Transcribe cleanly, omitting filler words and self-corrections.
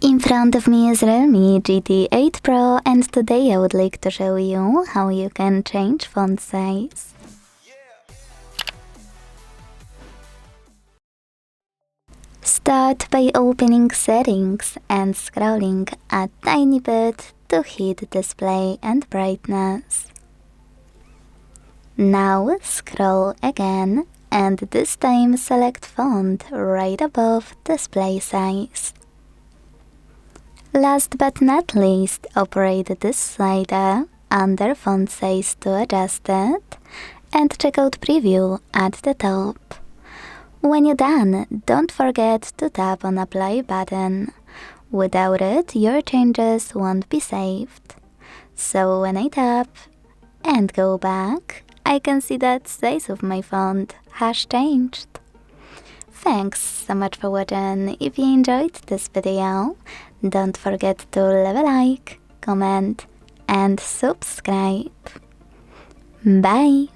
In front of me is REALME GT8 Pro, and today I would like to show you how you can change font size. Start by opening settings and scrolling a tiny bit to hit display and brightness. Now scroll again and this time select font right above display size. Last but not least, operate this slider under font size to adjust it and check out preview at the top. When you're done, don't forget to tap on apply button. Without it, your changes won't be saved. So when I tap and go back, I can see that size of my font has changed. Thanks so much for watching. If you enjoyed this video, don't forget to leave a like, comment and subscribe. Bye!